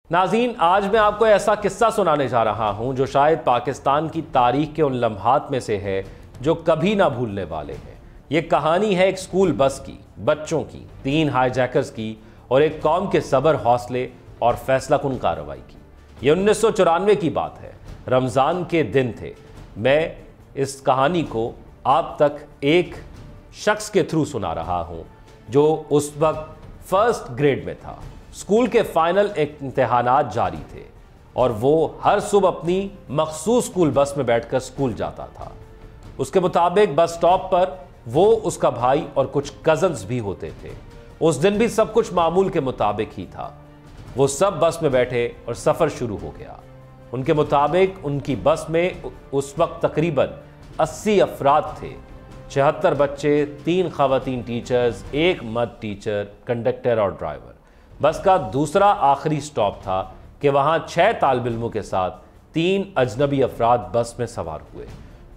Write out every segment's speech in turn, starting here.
नाज़रीन, आज मैं आपको ऐसा किस्सा सुनाने जा रहा हूं जो शायद पाकिस्तान की तारीख के उन लम्हात में से है जो कभी ना भूलने वाले हैं। ये कहानी है एक स्कूल बस की, बच्चों की, 3 हाईजैकर्स की और एक कौम के सब्र, हौसले और फैसलाकुन कार्रवाई की। ये 1994 की बात है, रमज़ान के दिन थे। मैं इस कहानी को आप तक एक शख्स के थ्रू सुना रहा हूँ जो उस वक्त फर्स्ट ग्रेड में था। स्कूल के फाइनल इम्तिहानात जारी थे और वो हर सुबह अपनी मखसूस स्कूल बस में बैठकर स्कूल जाता था। उसके मुताबिक बस स्टॉप पर वो, उसका भाई और कुछ कजन्स भी होते थे। उस दिन भी सब कुछ मामूल के मुताबिक ही था। वो सब बस में बैठे और सफ़र शुरू हो गया। उनके मुताबिक उनकी बस में उस वक्त तकरीबन 80 अफराद थे, 76 बच्चे, 3 ख़वातीन टीचर्स, 1 मर्द टीचर, कंडक्टर और ड्राइवर। बस का दूसरा आखिरी स्टॉप था कि वहाँ 6 तालिब इल्मों के साथ 3 अजनबी अफराद बस में सवार हुए।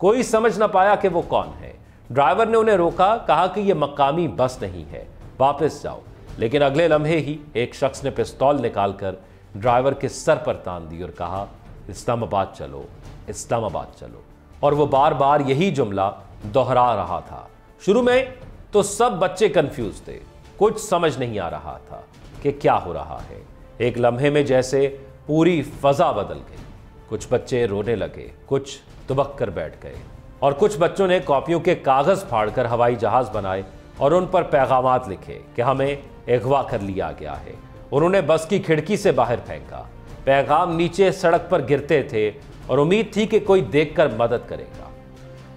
कोई समझ ना पाया कि वो कौन है। ड्राइवर ने उन्हें रोका, कहा कि ये मकामी बस नहीं है, वापस जाओ। लेकिन अगले लम्हे ही एक शख्स ने पिस्तौल निकालकर ड्राइवर के सर पर तान दी और कहा, इस्लामाबाद चलो, इस्लामाबाद चलो। और वो बार बार यही जुमला दोहरा रहा था। शुरू में तो सब बच्चे कंफ्यूज थे, कुछ समझ नहीं आ रहा था कि क्या हो रहा है। एक लम्हे में जैसे पूरी फजा बदल गई। कुछ बच्चे रोने लगे, कुछ दुबक कर बैठ गए और कुछ बच्चों ने कॉपियों के कागज़ फाड़कर हवाई जहाज़ बनाए और उन पर पैगामात लिखे कि हमें अगवा कर लिया गया है। उन्होंने बस की खिड़की से बाहर फेंका। पैगाम नीचे सड़क पर गिरते थे और उम्मीद थी कि कोई देखकर मदद करेगा।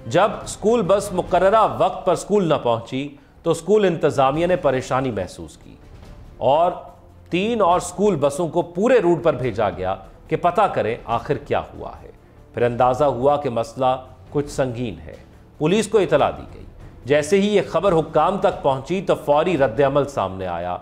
जब स्कूल बस मुकर्ररा वक्त पर स्कूल न पहुंची तो स्कूल इंतज़ामिया ने परेशानी महसूस की और 3 और स्कूल बसों को पूरे रूट पर भेजा गया कि पता करें आखिर क्या हुआ है। फिर अंदाज़ा हुआ कि मसला कुछ संगीन है। पुलिस को इतला दी गई। जैसे ही ये खबर हुक्काम तक पहुंची तो फौरी रद्द-ए-अमल सामने आया।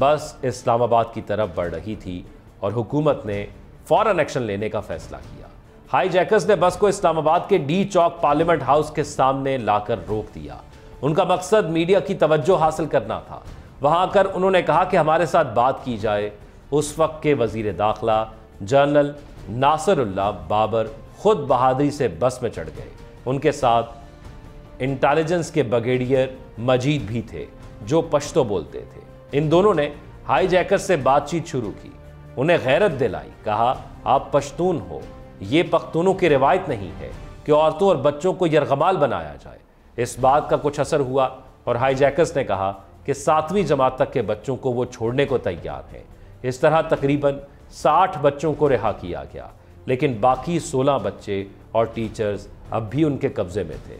बस इस्लामाबाद की तरफ बढ़ रही थी और हुकूमत ने फ़ौरन एक्शन लेने का फैसला किया। हाईजैकर्स ने बस को इस्लामाबाद के डी चौक पार्लियामेंट हाउस के सामने लाकर रोक दिया। उनका मकसद मीडिया की तवज्जो हासिल करना था। वहां आकर उन्होंने कहा कि हमारे साथ बात की जाए। उस वक्त के वजीर दाखिला जनरल नासरुल्लाह बाबर खुद बहादुरी से बस में चढ़ गए। उनके साथ इंटेलिजेंस के ब्रिगेडियर मजीद भी थे जो पश्तो बोलते थे। इन दोनों ने हाईजैकर से बातचीत शुरू की, उन्हें गैरत दिलाई। कहा, आप पश्तून हो, ये पख्तूनों की रिवायत नहीं है कि औरतों और बच्चों को यरगमाल बनाया जाए। इस बात का कुछ असर हुआ और हाईजैकर्स ने कहा कि 7वीं जमात तक के बच्चों को वो छोड़ने को तैयार हैं। इस तरह तकरीबन 60 बच्चों को रिहा किया गया, लेकिन बाकी 16 बच्चे और टीचर्स अब भी उनके कब्जे में थे।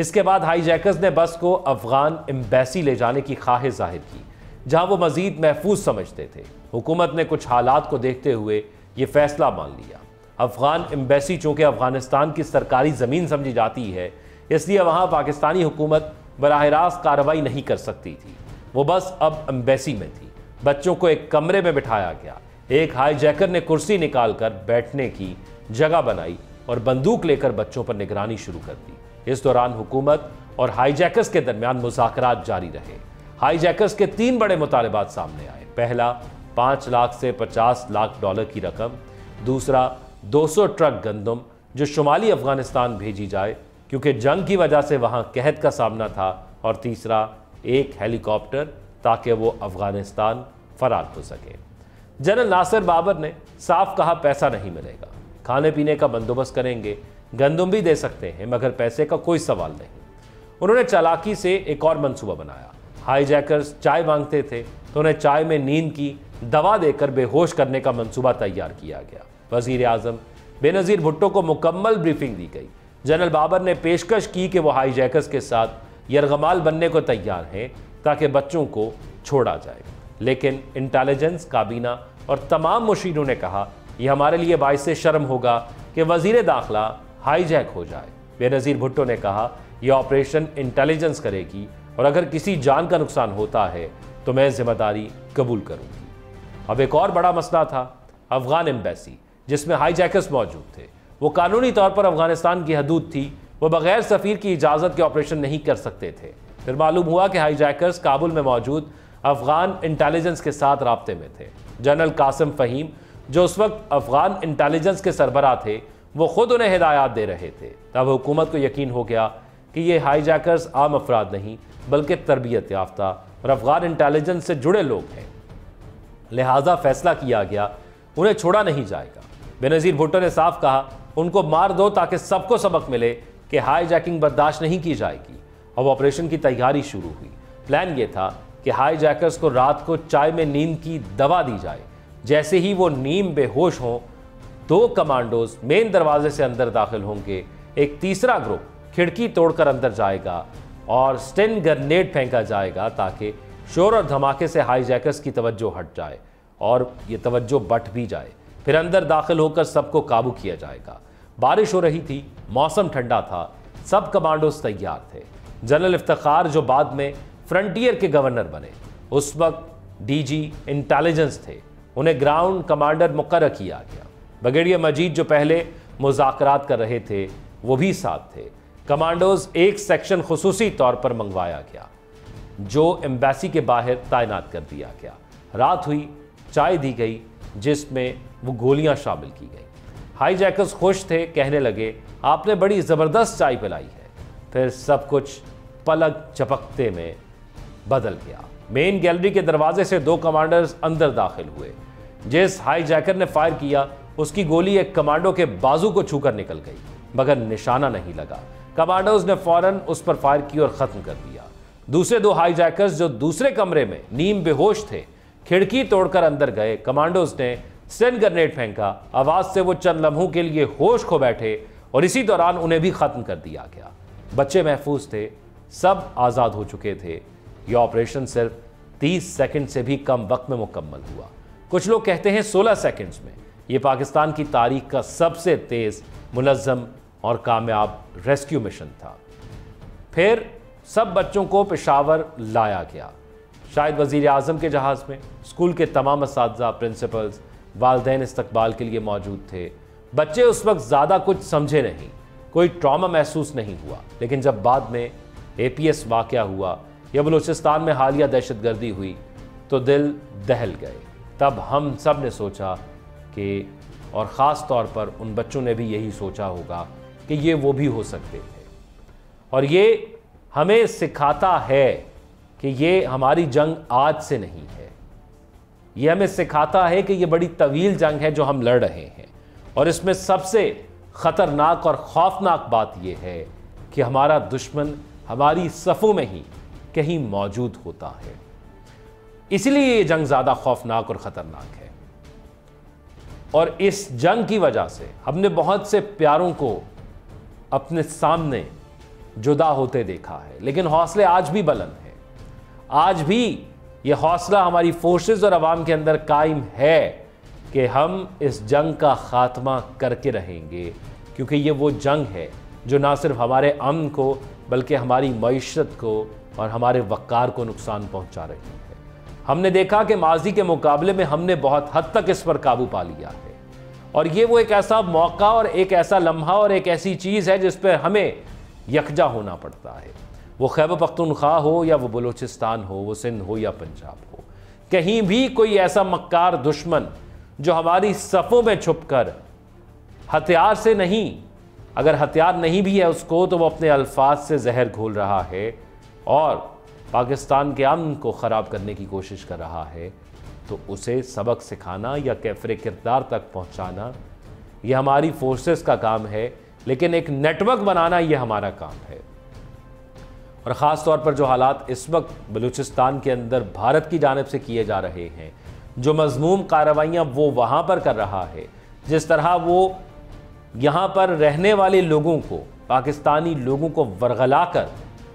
इसके बाद हाईजैकर्स ने बस को अफगान एम्बेसी ले जाने की ख्वाहिश जाहिर की, जहां वो मजीद महफूज समझते थे। हुकूमत ने कुछ हालात को देखते हुए ये फैसला मान लिया। अफगान एम्बेसी चूँकि अफगानिस्तान की सरकारी ज़मीन समझी जाती है, इसलिए वहाँ पाकिस्तानी हुकूमत बराह रास्त कार्रवाई नहीं कर सकती थी। वो बस अब एम्बेसी में थी। बच्चों को एक कमरे में बिठाया गया। एक हाईजैकर ने कुर्सी निकालकर बैठने की जगह बनाई और बंदूक लेकर बच्चों पर निगरानी शुरू कर दी। इस दौरान हुकूमत और हाईजैकर्स के दरमियान मुज़ाकरात जारी रहे। हाईजैकर्स के 3 बड़े मुतालिबात सामने आए। पहला, 5 लाख से 50 लाख डॉलर की रकम। दूसरा, 200 ट्रक गंदम जो शुमाली अफगानिस्तान भेजी जाए क्योंकि जंग की वजह से वहां कहत का सामना था। और तीसरा, एक हेलीकॉप्टर ताकि वो अफगानिस्तान फरार हो सके। जनरल नासिर बाबर ने साफ कहा, पैसा नहीं मिलेगा, खाने पीने का बंदोबस्त करेंगे, गंदम भी दे सकते हैं, मगर पैसे का कोई सवाल नहीं। उन्होंने चालाकी से एक और मंसूबा बनाया। हाईजैकर्स चाय मांगते थे तो उन्हें चाय में नींद की दवा देकर बेहोश करने का मंसूबा तैयार किया गया। वजीर आजम बेनज़ीर भुट्टो को मुकम्मल ब्रीफिंग दी गई। जनरल बाबर ने पेशकश की कि वो हाईजैकर्स के साथ यरगमाल बनने को तैयार हैं ताकि बच्चों को छोड़ा जाए। लेकिन इंटेलिजेंस काबीना और तमाम मुशीरों ने कहा, यह हमारे लिए बाइसे शर्म होगा कि वजीर दाखिला हाईजैक हो जाए। बेनज़ीर भुट्टो ने कहा, यह ऑपरेशन इंटेलिजेंस करेगी और अगर किसी जान का नुकसान होता है तो मैं जिम्मेदारी कबूल करूंगी। अब एक और बड़ा मसला था, अफगान एम्बेसी जिसमें हाईजैकर्स मौजूद थे। वो कानूनी तौर पर अफगानिस्तान की हदूद थी, वो बगैर सफ़ीर की इजाज़त के ऑपरेशन नहीं कर सकते थे। फिर मालूम हुआ कि हाईजैकर्स काबुल में मौजूद अफगान इंटेलिजेंस के साथ राब्ते में थे। जनरल कासिम फ़हीम जो उस वक्त अफगान इंटेलिजेंस के सरबराह थे, वो खुद उन्हें हिदायत दे रहे थे। तब हुकूमत को यकीन हो गया कि ये हाईजैकर्स आम अफराद नहीं बल्कि तरबियत याफ्ता और अफगान इंटेलिजेंस से जुड़े लोग हैं। लिहाजा फैसला किया गया उन्हें छोड़ा नहीं जाएगा। बेनज़ीर भुट्टो ने साफ कहा, उनको मार दो ताकि सबको सबक मिले कि हाईजैकिंग बर्दाश्त नहीं की जाएगी। अब ऑपरेशन की तैयारी शुरू हुई। प्लान ये था कि हाईजैकर्स को रात को चाय में नींद की दवा दी जाए। जैसे ही वो नीम बेहोश हों, 2 कमांडोज मेन दरवाजे से अंदर दाखिल होंगे। एक तीसरा ग्रुप खिड़की तोड़कर अंदर जाएगा और स्टेन ग्रेनेड फेंका जाएगा ताकि शोर और धमाके से हाईजैकर्स की तवज्जो हट जाए और ये तवज्जो बट भी जाए। फिर अंदर दाखिल होकर सबको काबू किया जाएगा। बारिश हो रही थी, मौसम ठंडा था, सब कमांडोज तैयार थे। जनरल इफ्तिखार, जो बाद में फ्रंटियर के गवर्नर बने, उस वक्त डीजी इंटेलिजेंस थे, उन्हें ग्राउंड कमांडर मुकर्रर किया गया। ब्रिगेडियर मजीद, जो पहले मुज़ाकरात कर रहे थे, वो भी साथ थे। कमांडोज एक सेक्शन खुसूसी तौर पर मंगवाया गया जो एम्बेसी के बाहर तैनात कर दिया गया। रात हुई, चाय दी गई जिसमें वो गोलियां शामिल की गई। हाईजैकर्स खुश थे, कहने लगे, आपने बड़ी ज़बरदस्त चाय पिलाई है। फिर सब कुछ पलक झपकते में बदल गया। मेन गैलरी के दरवाजे से 2 कमांडर्स अंदर दाखिल हुए। जिस हाईजैकर ने फायर किया, उसकी गोली एक कमांडो के बाजू को छूकर निकल गई, मगर निशाना नहीं लगा। कमांडोज ने फौरन उस पर फायर की और ख़त्म कर दिया। दूसरे 2 हाईजैकर्स, जो दूसरे कमरे में नीम बेहोश थे, खिड़की तोड़कर अंदर गए। कमांडोज ने स्टेन ग्रेनेड फेंका। आवाज़ से वो चंद लम्हों के लिए होश खो बैठे और इसी दौरान उन्हें भी ख़त्म कर दिया गया। बच्चे महफूज थे, सब आज़ाद हो चुके थे। यह ऑपरेशन सिर्फ 30 सेकंड से भी कम वक्त में मुकम्मल हुआ। कुछ लोग कहते हैं 16 सेकंड्स में। यह पाकिस्तान की तारीख का सबसे तेज़, मुनज़्ज़म और कामयाब रेस्क्यू मिशन था। फिर सब बच्चों को पेशावर लाया गया, शायद वज़ीर आज़म के जहाज़ में। स्कूल के तमाम असातिज़ा, प्रिंसिपल्स, वालिदैन इस्तकबाल के लिए मौजूद थे। बच्चे उस वक्त ज़्यादा कुछ समझे नहीं, कोई ट्रॉमा महसूस नहीं हुआ। लेकिन जब बाद में APS वाक़या हुआ या बलूचिस्तान में हालिया दहशतगर्दी हुई तो दिल दहल गए। तब हम सब ने सोचा कि, और ख़ास तौर पर उन बच्चों ने भी यही सोचा होगा कि ये वो भी हो सकते थे। और ये हमें सिखाता है कि ये हमारी जंग आज से नहीं है। ये हमें सिखाता है कि ये बड़ी तवील जंग है जो हम लड़ रहे हैं। और इसमें सबसे ख़तरनाक और खौफनाक बात यह है कि हमारा दुश्मन हमारी सफ़ों में ही कहीं मौजूद होता है। इसलिए ये जंग ज़्यादा खौफनाक और ख़तरनाक है। और इस जंग की वजह से हमने बहुत से प्यारों को अपने सामने जुदा होते देखा है, लेकिन हौसले आज भी बुलंद हैं। आज भी ये हौसला हमारी फोर्सेस और अवाम के अंदर कायम है कि हम इस जंग का खात्मा करके रहेंगे, क्योंकि ये वो जंग है जो ना सिर्फ हमारे अमन को बल्कि हमारी मईशत को और हमारे वक़ार को नुकसान पहुंचा रही है। हमने देखा कि माजी के मुकाबले में हमने बहुत हद तक इस पर काबू पा लिया है। और ये वो एक ऐसा मौका और एक ऐसा लम्हा और एक ऐसी चीज़ है जिस पर हमें यकजा होना पड़ता है। वो खैबर पख्तूनख्वा हो या वो बलूचिस्तान हो, वो सिंध हो या पंजाब हो, कहीं भी कोई ऐसा मक्कार दुश्मन जो हमारी सफ़ों में छुपकर हथियार से नहीं, अगर हथियार नहीं भी है उसको, तो वो अपने अल्फाज से जहर घोल रहा है और पाकिस्तान के अमन को ख़राब करने की कोशिश कर रहा है, तो उसे सबक सिखाना या कैफरे किरदार तक पहुँचाना ये हमारी फोर्सेस का काम है। लेकिन एक नेटवर्क बनाना ये हमारा काम है। और ख़ास तौर पर जो हालात इस वक्त बलूचिस्तान के अंदर भारत की जानिब से किए जा रहे हैं, जो मज़मूम कार्रवाइयाँ वो वहाँ पर कर रहा है, जिस तरह वो यहाँ पर रहने वाले लोगों को, पाकिस्तानी लोगों को वरगला कर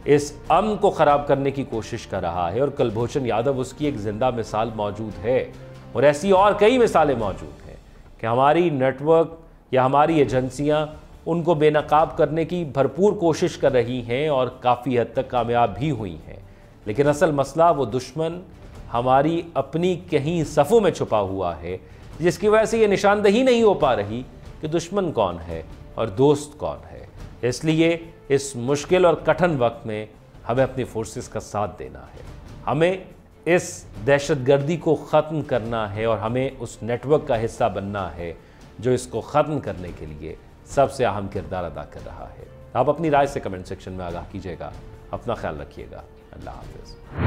इस अमन को ख़राब करने की कोशिश कर रहा है। और कुलभूषण यादव उसकी एक ज़िंदा मिसाल मौजूद है। और ऐसी और कई मिसालें मौजूद हैं कि हमारी नेटवर्क या हमारी एजेंसियाँ उनको बेनकाब करने की भरपूर कोशिश कर रही हैं और काफ़ी हद तक कामयाब भी हुई हैं। लेकिन असल मसला वो दुश्मन हमारी अपनी कहीं सफ़ों में छुपा हुआ है, जिसकी वजह से ये निशानदही नहीं हो पा रही कि दुश्मन कौन है और दोस्त कौन है। इसलिए इस मुश्किल और कठिन वक्त में हमें अपनी फोर्सेस का साथ देना है। हमें इस दहशतगर्दी को ख़त्म करना है और हमें उस नेटवर्क का हिस्सा बनना है जो इसको ख़त्म करने के लिए सबसे अहम किरदार अदा कर रहा है। आप अपनी राय से कमेंट सेक्शन में आगाह कीजिएगा। अपना ख्याल रखिएगा। अल्लाह हाफ़िज़।